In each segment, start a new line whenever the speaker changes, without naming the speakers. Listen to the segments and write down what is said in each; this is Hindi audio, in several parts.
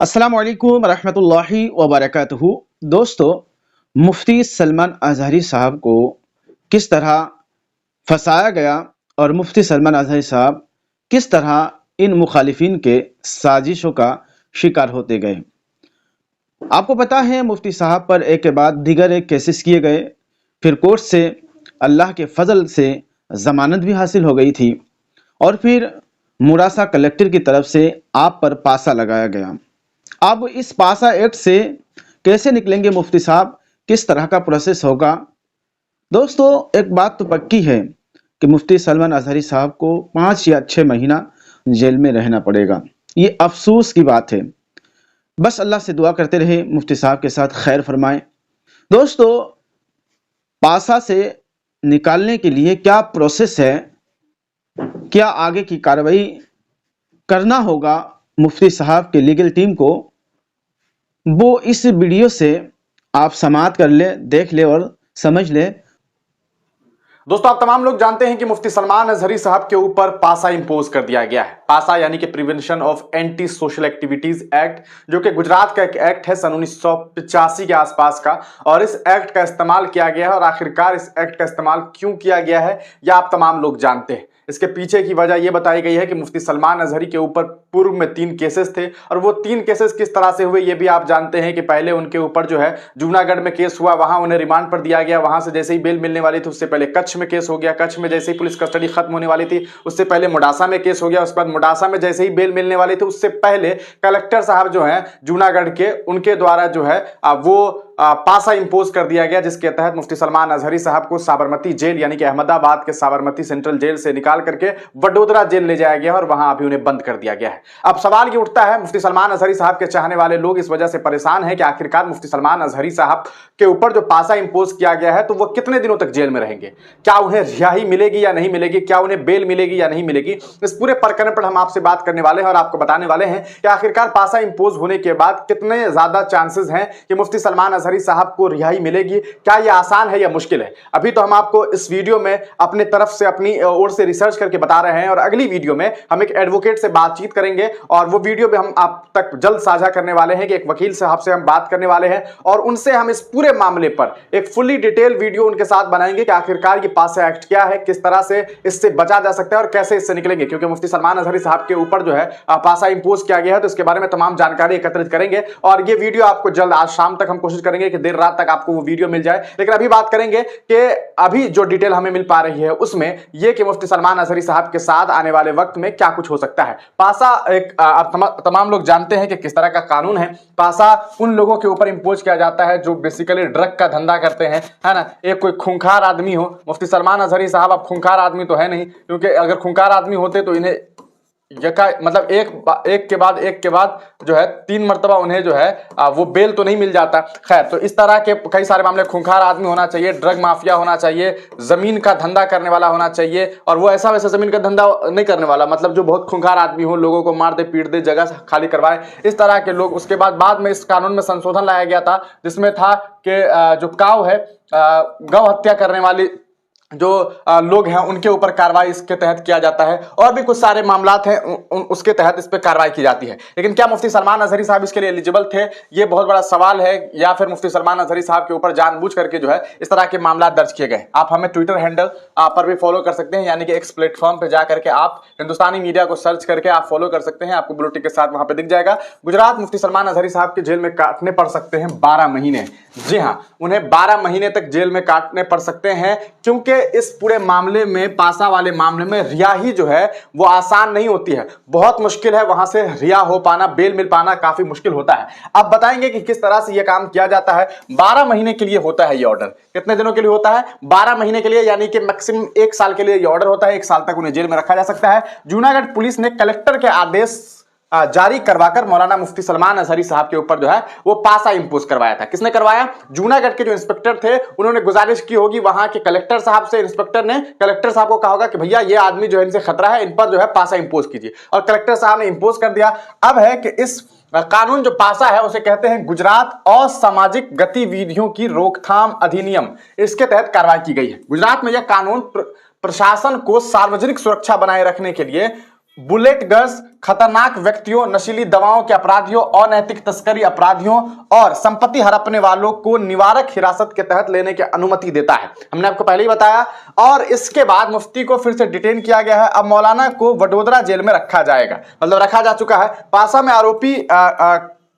अस्सलाम वालेकुम रहमतुल्लाहि व बरकातुहू। दोस्तों, मुफ्ती सलमान अज़हरी साहब को किस तरह फंसाया गया और मुफ्ती सलमान अज़हरी साहब किस तरह इन मुखालिफिन के साजिशों का शिकार होते गए। आपको पता है मुफ्ती साहब पर एक के बाद दीगर एक केसेस किए गए, फिर कोर्ट से अल्लाह के फजल से जमानत भी हासिल हो गई थी और फिर मुरासा कलेक्टर की तरफ से आप पर पासा लगाया गया। अब इस पासा एक्ट से कैसे निकलेंगे मुफ्ती साहब, किस तरह का प्रोसेस होगा। दोस्तों, एक बात तो पक्की है कि मुफ्ती सलमान अज़हरी साहब को 5 या 6 महीना जेल में रहना पड़ेगा। ये अफसोस की बात है। बस अल्लाह से दुआ करते रहे मुफ्ती साहब के साथ खैर फरमाए। दोस्तों, पासा से निकालने के लिए क्या प्रोसेस है, क्या आगे की कार्रवाई करना होगा मुफ्ती साहब के लीगल टीम को, वो इस वीडियो से आप समाअत कर ले, देख ले और समझ ले।
दोस्तों, आप तमाम लोग जानते हैं कि मुफ्ती सलमान अज़हरी साहब के ऊपर पासा इंपोज कर दिया गया है। पासा यानी कि prevention of anti social activities act, जो कि गुजरात का एक एक्ट है सन 1985 के आसपास का। और इस एक्ट का इस्तेमाल किया गया है और आखिरकार इस एक्ट का इस्तेमाल क्यों किया गया है यह आप तमाम लोग जानते हैं। इसके पीछे की वजह यह बताई गई है कि मुफ्ती सलमान अज़हरी के ऊपर पूर्व में 3 केसेस थे और वो 3 केसेस किस तरह से हुए ये भी आप जानते हैं कि पहले उनके ऊपर जो है जूनागढ़ में केस हुआ, वहां उन्हें रिमांड पर दिया गया। वहां से जैसे ही बेल मिलने वाली थी उससे पहले कच्छ में केस हो गया, कच्छ में जैसे ही पुलिस कस्टडी खत्म होने वाली थी उससे पहले मोडासा में केस हो गया, उसके बाद मोडासा में जैसे ही बेल मिलने वाली थी उससे पहले कलेक्टर साहब जो है जूनागढ़ के, उनके द्वारा जो है वो पासा इंपोज कर दिया गया, जिसके तहत मुफ्ती सलमान अज़हरी साहब को साबरमती जेल यानी कि अहमदाबाद के साबरमती सेंट्रल जेल से निकाल करके वडोदरा जेल ले जाया गया और वहां अभी उन्हें बंद कर दिया गया है। अब सवाल ये उठता है, मुफ्ती सलमान अज़हरी साहब के चाहने वाले लोग इस वजह से परेशान हैं कि आखिरकार मुफ्ती सलमान अज़हरी साहब के ऊपर जो पासा इंपोज किया गया है तो वो कितने दिनों तक जेल में रहेंगे, क्या उन्हें रिहाई मिलेगी या नहीं मिलेगी, क्या उन्हें बेल मिलेगी या नहीं मिलेगी। इस पूरे प्रकरण पर हम आपसे बात करने वाले हैं और आपको बताने वाले हैं कि आखिरकार पासा इंपोज होने के बाद कितने ज्यादा चांसेस हैं कि मुफ्ती सलमान अज़हरी साहब को रिहाई मिलेगी, क्या यह आसान है या मुश्किल है। अभी तो हम आपको इस वीडियो में अपने तरफ से, अपनी ओर से रिसर्च करके बता रहे हैं और अगली वीडियो में हम एक एडवोकेट से बातचीत करेंगे और वो वीडियो भी हम आप तक जल्द साझा करने वाले हैं कि एक वकील साहब से हम बात करने वाले हैं और उनसे हम इस पूरे मामले पर एक फुल्ली डिटेल वीडियो उनके साथ बनाएंगे कि आखिरकार ये पासा एक्ट क्या है, किस तरह से इससे बचा जा सकता है और कैसे इससे निकलेंगे। क्योंकि मुफ्ती सलमान अज़हरी साहब के ऊपर जो है पासा इंपोज किया गया है तो इसके बारे में तमाम जानकारी एकत्रित करेंगे और ये वीडियो आपको जल्द, आज शाम तक हम कोशिश करेंगे कि देर रात तक आपको वो वीडियो मिल जाए। लेकिन अभी बात करेंगे कि अभी जो डिटेल हमें मिल पा रही है उसमें यह कि मुफ्ती सलमान अज़हरी साहब के साथ आने वाले वक्त में क्या कुछ हो सकता है। पासा एक तमाम लोग जानते हैं कि किस तरह का कानून है। पासा उन लोगों के ऊपर इंपोज किया जाता है जो बेसिकली ड्रग का धंधा करते हैं, है ना। एक कोई खूंखार आदमी हो, मुफ्ती सलमान अज़हरी साहब अब खूंखार आदमी तो है नहीं, क्योंकि अगर खूंखार आदमी होते तो इन्हें मतलब एक के बाद जो है 3 मरतबा उन्हें जो है वो बेल तो नहीं मिल जाता। खैर, तो इस तरह के कई सारे मामले, खूंखार आदमी होना चाहिए, ड्रग माफिया होना चाहिए, जमीन का धंधा करने वाला होना चाहिए और वो ऐसा वैसा जमीन का धंधा नहीं करने वाला, मतलब जो बहुत खूंखार आदमी हो, लोगों को मार दे, पीट दे, जगह खाली करवाए, इस तरह के लोग। उसके बाद में इस कानून में संशोधन लाया गया था जिसमें था कि जो काऊ है, गौ हत्या करने वाली जो लोग हैं उनके ऊपर कार्रवाई इसके तहत किया जाता है और भी कुछ सारे मामलात हैं उसके तहत इस पर कार्रवाई की जाती है। लेकिन क्या मुफ्ती सलमान अज़हरी साहब इसके लिए एलिजिबल थे, ये बहुत बड़ा सवाल है, या फिर मुफ्ती सलमान अज़हरी साहब के ऊपर जानबूझ करके जो है इस तरह के मामला दर्ज किए गए। आप हमें ट्विटर हैंडल पर भी फॉलो कर सकते हैं, यानी कि एक्स प्लेटफॉर्म पर जाकर के आप हिंदुस्तानी मीडिया को सर्च करके आप फॉलो कर सकते हैं, आपको ब्लू टिक के साथ वहां पर दिख जाएगा। गुजरात मुफ्ती सलमान अज़हरी साहब के जेल में काटने पड़ सकते हैं 12 महीने। जी हाँ, उन्हें 12 महीने तक जेल में काटने पड़ सकते हैं, क्योंकि इस पूरे मामले में, पासा वाले मामले में रिहाई जो है वो आसान नहीं होती है, बहुत मुश्किल है वहां से रिहा हो पाना, बेल मिल पाना काफी मुश्किल होता है। अब बताएंगे कि किस तरह से यह काम किया जाता है। 12 महीने के लिए होता है ये ऑर्डर। कितने दिनों के लिए होता है? 12 महीने के लिए, यानी कि मैक्सिमम 1 साल के लिए ये ऑर्डर होता है। 1 साल तक उन्हें जेल में रखा जा सकता है। जूनागढ़ पुलिस ने कलेक्टर के आदेश जारी करवाकर मौलाना मुफ्ती सलमान अज़हरी साहब के ऊपर जो है वो पासा इंपोज करवाया था। किसने करवाया? जूनागढ़ के जो इंस्पेक्टर थे उन्होंने गुजारिश की होगी वहां के कलेक्टर साहब से। इंस्पेक्टर ने कलेक्टर साहब को कहा होगा कि भैया ये आदमी जो है, इनसे खतरा है, इन पर जो है पासा इंपोज कीजिए, और कलेक्टर साहब ने इंपोज कर दिया। अब है कि इस कानून जो पासा है उसे कहते हैं गुजरात असामाजिक गतिविधियों की रोकथाम अधिनियम, इसके तहत कार्रवाई की गई है। गुजरात में यह कानून प्रशासन को सार्वजनिक सुरक्षा बनाए रखने के लिए बुलेट गर्ल्स, खतरनाक व्यक्तियों, नशीली दवाओं के अपराधियों, अनैतिक तस्करी अपराधियों और संपत्ति हड़पने वालों को निवारक हिरासत के तहत लेने की अनुमति देता है। हमने आपको पहले ही बताया। और इसके बाद मुफ्ती को फिर से डिटेन किया गया है। अब मौलाना को वडोदरा जेल में रखा जाएगा, मतलब रखा जा चुका है। पासा में आरोपी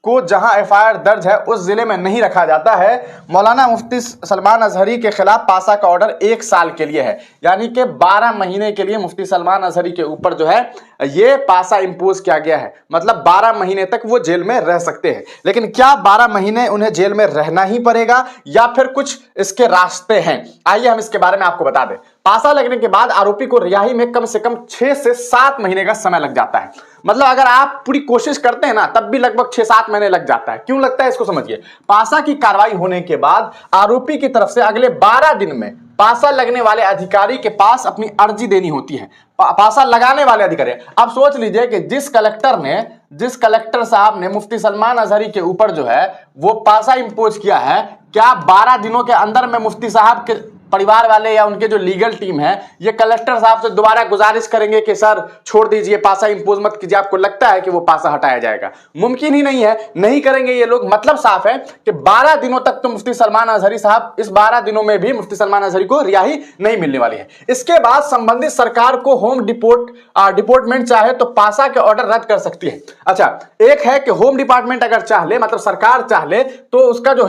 को जहां एफआईआर दर्ज है उस जिले में नहीं रखा जाता है। मौलाना मुफ्ती सलमान अजहरी के खिलाफ पासा का ऑर्डर 1 साल के लिए है, यानी कि 12 महीने के लिए मुफ्ती सलमान अजहरी के ऊपर जो है ये पासा इंपोज किया गया है। मतलब 12 महीने तक वो जेल में रह सकते हैं। लेकिन क्या 12 महीने उन्हें जेल में रहना ही पड़ेगा या फिर कुछ इसके रास्ते हैं? आइए हम इसके बारे में आपको बता दें। पासा लगने के बाद आरोपी को रिहाई में कम से कम 6 से 7 महीने का समय लग जाता है। मतलब अगर आप पूरी कोशिश करते हैं ना तब भी लगभग 6-7 महीने लग जाता है। क्यों लगता है इसको समझिए। पासा की कार्रवाई होने के बाद आरोपी की तरफ से अगले 12 दिन में पासा लगने वाले अधिकारी के पास अपनी अर्जी देनी होती है। पासा लगाने वाले अधिकारी। अब सोच लीजिए कि जिस कलेक्टर साहब ने मुफ्ती सलमान अजहरी के ऊपर जो है वो पासा इंपोज किया है, क्या 12 दिनों के अंदर में मुफ्ती साहब के परिवार वाले या उनके जो लीगल टीम है ये कलेक्टर साहब से दोबारा गुजारिश करेंगे कि सर छोड़ दीजिए, पासा इंपोज मत कीजिए? आपको लगता है कि वो पासा हटाया जाएगा? मुमकिन ही नहीं है, नहीं करेंगे ये लोग। मतलब साफ है कि 12 दिनों तक तो मुफ्ती सलमान अजहरी साहब, इस 12 दिनों में भी मुफ्ती सलमान अजहरी को रिहाई नहीं मिलने वाली है। इसके बाद संबंधित सरकार को होम डिपार्टमेंट चाहे तो पासा के ऑर्डर रद्द कर सकती है। अच्छा, एक है कि होम डिपार्टमेंट अगर चाहे, मतलब सरकार चाहे तो उसका जो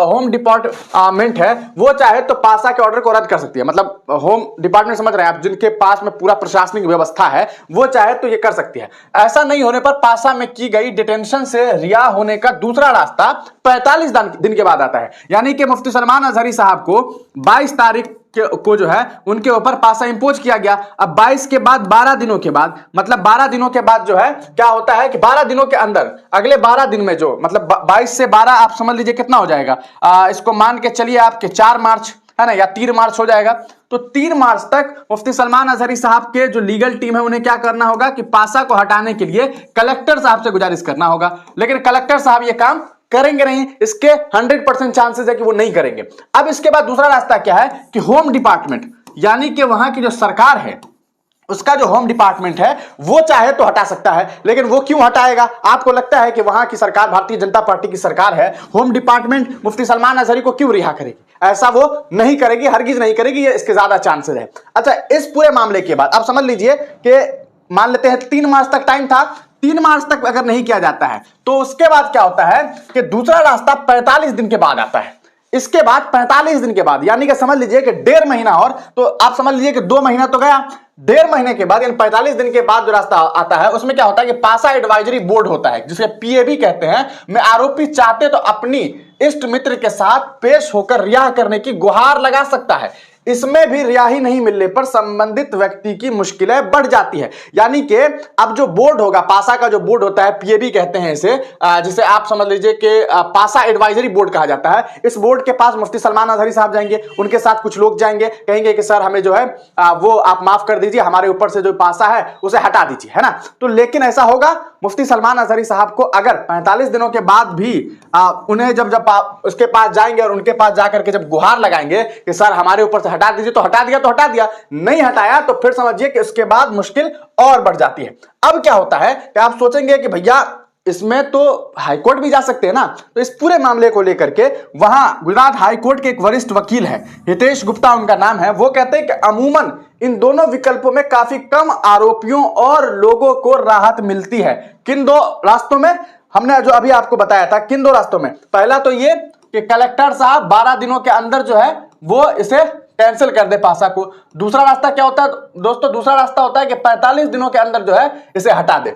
होम डिपार्टमेंट है वो चाहे तो पासा के ऑर्डर को रद्द कर सकती है। मतलब होम डिपार्टमेंट समझ रहे हैं आप, जिनके पास में पूरा प्रशासनिक व्यवस्था है वो चाहे तो ये कर सकती है। ऐसा नहीं होने पर पासा में की गई डिटेंशन से रिहा होने का दूसरा रास्ता 45 दिन के बाद आता है। यानी कि मुफ्ती सलमान अजहरी साहब को 22 तारीख को जो है उनके ऊपर पासा इंपोज किया गया। अब 22 के बाद 12 दिनों के बाद, मतलब 12 दिनों के बाद जो है क्या होता है कि 12 दिनों के अंदर अगले 12 दिन में जो, मतलब 22 से 12 आप समझ लीजिए कितना हो जाएगा, इसको मान के चलिए आपके 4 मार्च है ना, या 3 मार्च हो जाएगा। तो 3 मार्च तक मुफ्ती सलमान अजहरी साहब के जो लीगल टीम है उन्हें क्या करना होगा कि पासा को हटाने के लिए कलेक्टर साहब से गुजारिश करना होगा। लेकिन कलेक्टर साहब ये काम करेंगे नहीं, इसके 100% चांसेस है कि वो नहीं करेंगे। अब इसके बाद दूसरा रास्ता क्या है कि होम डिपार्टमेंट, यानी कि वहां की जो सरकार है उसका जो होम डिपार्टमेंट है वो चाहे तो हटा सकता है। लेकिन वो क्यों हटाएगा? आपको लगता है कि वहां की सरकार भारतीय जनता पार्टी की सरकार है, होम डिपार्टमेंट मुफ्ती सलमान अजहरी को क्यों रिहा करेगी? ऐसा वो नहीं करेगी, हरगिज नहीं करेगी, ये इसके ज्यादा चांसेस है। अच्छा, इस पूरे मामले के बाद आप समझ लीजिए कि मान लेते हैं 3 मार्च तक टाइम था, 3 मार्च तक अगर नहीं किया जाता है तो उसके बाद क्या होता है कि दूसरा रास्ता 45 दिन के बाद आता है। इसके बाद 45 दिन के बाद, यानी कि समझ लीजिए कि 1.5 महीना और, तो आप समझ लीजिए कि 2 महीना तो गया। 1.5 महीने के बाद यानी 45 दिन के बाद जो रास्ता आता है उसमें क्या होता है कि पासा एडवाइजरी बोर्ड होता है, जिसे पीएबी कहते हैं, में आरोपी चाहते तो अपनी इष्ट मित्र के साथ पेश होकर रिहा करने की गुहार लगा सकता है। इसमें भी रिहाई नहीं मिलने पर संबंधित व्यक्ति की मुश्किलें बढ़ जाती है। यानी कि अब जो बोर्ड होगा, पासा का जो बोर्ड होता है, पीएबी कहते हैं इसे, जिसे आप समझ लीजिए कि पासा एडवाइजरी बोर्ड कहा जाता है। इस बोर्ड के पास मुफ्ती सलमान अजहरी साहब जाएंगे, उनके साथ कुछ लोग जाएंगे, कहेंगे कि सर हमें जो है वो आप माफ कर दीजिए, हमारे ऊपर से जो पासा है उसे हटा दीजिए, है ना। तो लेकिन ऐसा होगा, मुफ्ती सलमान अजहरी साहब को अगर 45 दिनों के बाद भी उन्हें जब उसके पास जाएंगे और उनके पास जाकर के जब गुहार लगाएंगे कि सर हमारे ऊपर से हटा दीजिए, तो हटा दिया तो हटा दिया, नहीं हटाया तो फिर समझिए कि उसके बाद मुश्किल और बढ़ जाती है। अब क्या होता है कि आप सोचेंगे कि भैया इसमें तो हाईकोर्ट भी जा सकते हैं ना। तो इस पूरे मामले को लेकर के वहां गुजरात हाईकोर्ट के एक वरिष्ठ वकील है, हितेश गुप्ता उनका नाम है, वो कहते हैं कि अमूमन इन दोनों विकल्पों में काफी कम आरोपियों और लोगों को राहत मिलती है। किन 2 रास्तों में? हमने जो अभी आपको बताया था, किन 2 रास्तों में? पहला तो ये कि कलेक्टर साहब 12 दिनों के अंदर जो है वो इसे कैंसिल कर दे पासा को। दूसरा रास्ता क्या होता है दोस्तों? दूसरा रास्ता होता है कि 45 दिनों के अंदर जो है इसे हटा दे।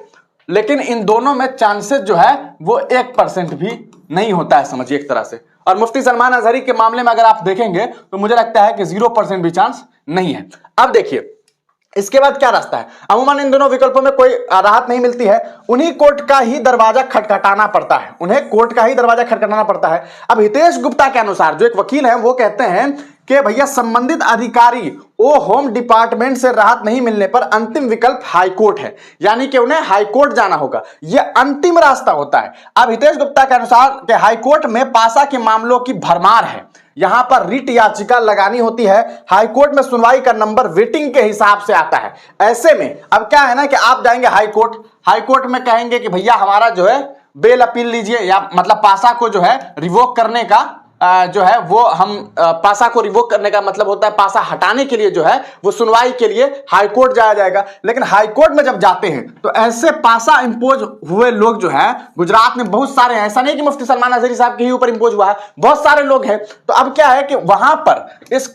लेकिन इन दोनों में चांसेस जो है वो 1% भी नहीं होता है, समझिए एक तरह से। और मुफ्ती सलमान अजहरी के मामले में अगर आप देखेंगे तो मुझे लगता है कि 0% भी चांस नहीं है। अब देखिए इसके बाद क्या रास्ता है। अमूमन इन दोनों विकल्पों में कोई राहत नहीं मिलती है, उन्हीं कोर्ट का ही दरवाजा खटखटाना पड़ता है, उन्हें कोर्ट का ही दरवाजा खटखटाना पड़ता है। अब हितेश गुप्ता के अनुसार, जो एक वकील है, वो कहते हैं कि भैया संबंधित अधिकारी वो होम डिपार्टमेंट से राहत नहीं मिलने पर अंतिम विकल्प हाईकोर्ट है, यानी कि उन्हें हाईकोर्ट जाना होगा, यह अंतिम रास्ता होता है। अब हितेश गुप्ता के अनुसार कि हाईकोर्ट में पासा के मामलों की भरमार है, यहां पर रिट याचिका लगानी होती है। हाई कोर्ट में सुनवाई का नंबर वेटिंग के हिसाब से आता है। ऐसे में अब क्या है ना कि आप जाएंगे हाई कोर्ट में कहेंगे कि भैया हमारा जो है बेल अपील लीजिए, या मतलब पासा को जो है रिवोक करने का जो है वो हम पासा को रिवोक करने का मतलब होता है पासा हटाने के लिए जो है वो सुनवाई के लिए हाई कोर्ट जाया जाएगा। लेकिन हाई कोर्ट में जब जाते हैं तो ऐसे पासा इंपोज हुए लोग जो है गुजरात में बहुत सारे हैं। ऐसा नहीं कि मुफ्ती सलमान अजहरी साहब के ही ऊपर इंपोज हुआ है, बहुत सारे लोग हैं। तो अब क्या है कि वहां पर इस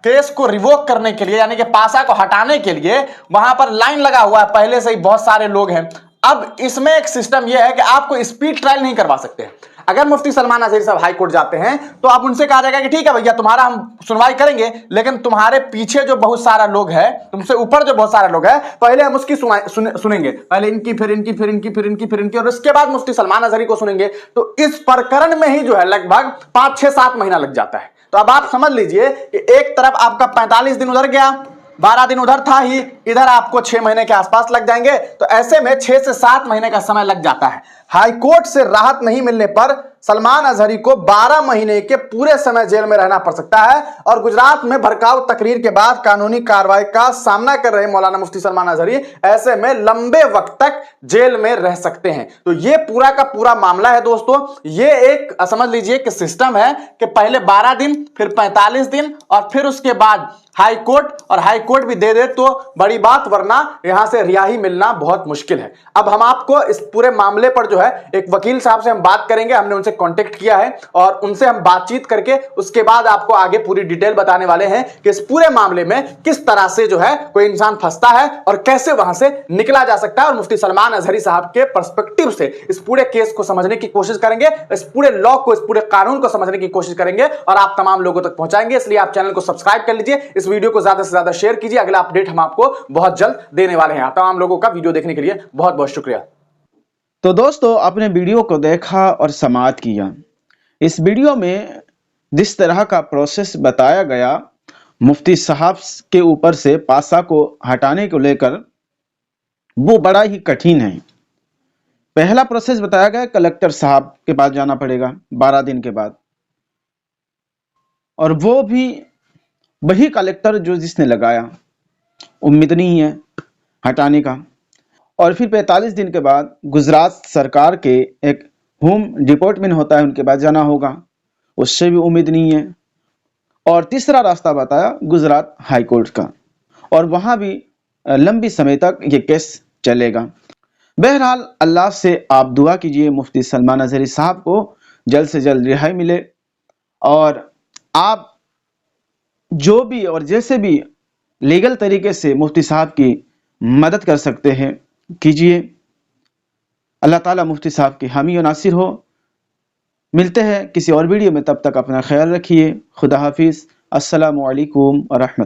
केस को रिवोक करने के लिए यानी कि पासा को हटाने के लिए वहां पर लाइन लगा हुआ है, पहले से ही बहुत सारे लोग हैं। अब इसमें एक सिस्टम यह है कि आपको स्पीड ट्रायल नहीं करवा सकते। अगर मुफ्ती सलमान अजहरी साहब हाई कोर्ट जाते हैं तो आप उनसे कहा जाएगा कि ठीक है भैया तुम्हारा हम सुनवाई करेंगे, लेकिन तुम्हारे पीछे जो बहुत सारा लोग है, तुमसे ऊपर जो बहुत सारे लोग है, पहले हम उसकी सुनेंगे, पहले इनकी फिर इनकी फिर इनकी फिर इनकी फिर इनकी और उसके बाद मुफ्ती सलमान अजहरी को सुनेंगे। तो इस प्रकरण में ही जो है लगभग 5, 6, 7 महीना लग जाता है। तो अब आप समझ लीजिए कि एक तरफ आपका 45 दिन उधर गया, 12 दिन उधर था ही, इधर आपको 6 महीने के आसपास लग जाएंगे। तो ऐसे में 6 से 7 महीने का समय लग जाता है। हाई कोर्ट से राहत नहीं मिलने पर सलमान अजहरी को 12 महीने के पूरे समय जेल में रहना पड़ सकता है। और गुजरात में भड़काऊ तकरीर के बाद कानूनी कार्रवाई का सामना कर रहे मौलाना मुफ्ती सलमान अजहरी ऐसे में लंबे वक्त तक जेल में रह सकते हैं। तो ये पूरा का पूरा मामला है दोस्तों। ये एक समझ लीजिए कि सिस्टम है कि पहले 12 दिन, फिर 45 दिन और फिर उसके बाद हाई कोर्ट, और हाई कोर्ट भी दे तो बड़ी बात, वरना यहां से रिहाई मिलना बहुत मुश्किल है। अब हम आपको इस पूरे मामले पर जो है एक वकील साहब से हम बात करेंगे, हमने उनसे कांटेक्ट किया है और उनसे हम बातचीत करके उसके बाद आपको आगे पूरी डिटेल बताने वाले हैं कि इस पूरे मामले में किस तरह से जो है कोई इंसान फंसता है और कैसे वहां से निकला जा सकता है। और मुफ्ती सलमान अजहरी साहब के पर्सपेक्टिव से इस पूरे केस को समझने की कोशिश करेंगे, इस पूरे लॉ को, इस पूरे कानून को समझने की कोशिश करेंगे और आप तमाम लोगों तक पहुंचाएंगे। इसलिए आप चैनल को सब्सक्राइब कर लीजिए, इस वीडियो को ज्यादा से ज्यादा शेयर कीजिए। अगला अपडेट हम आपको बहुत जल्द देने वाले हैं। तमाम लोगों का वीडियो देखने के लिए बहुत बहुत शुक्रिया।
तो दोस्तों, आपने वीडियो को देखा और समाअत किया। इस वीडियो में जिस तरह का प्रोसेस बताया गया मुफ्ती साहब के ऊपर से पासा को हटाने को लेकर, वो बड़ा ही कठिन है। पहला प्रोसेस बताया गया कलेक्टर साहब के पास जाना पड़ेगा 12 दिन के बाद, और वो भी वही कलेक्टर जो जिसने लगाया, उम्मीद नहीं है हटाने का। और फिर 45 दिन के बाद गुजरात सरकार के एक होम डिपार्टमेंट होता है, उनके पास जाना होगा, उससे भी उम्मीद नहीं है। और तीसरा रास्ता बताया गुजरात हाई कोर्ट का, और वहां भी लंबी समय तक ये केस चलेगा। बहरहाल अल्लाह से आप दुआ कीजिए मुफ्ती सलमान अजहरी साहब को जल्द से जल्द रिहाई मिले, और आप जो भी और जैसे भी लीगल तरीके से मुफ्ती साहब की मदद कर सकते हैं कीजिए। अल्लाह ताला मुफ्ती साहब की हामी और नासिर हो। मिलते हैं किसी और वीडियो में, तब तक अपना ख्याल रखिए। खुदा हाफिज़। अस्सलामु अलैकुम व रहमतुल्लाह।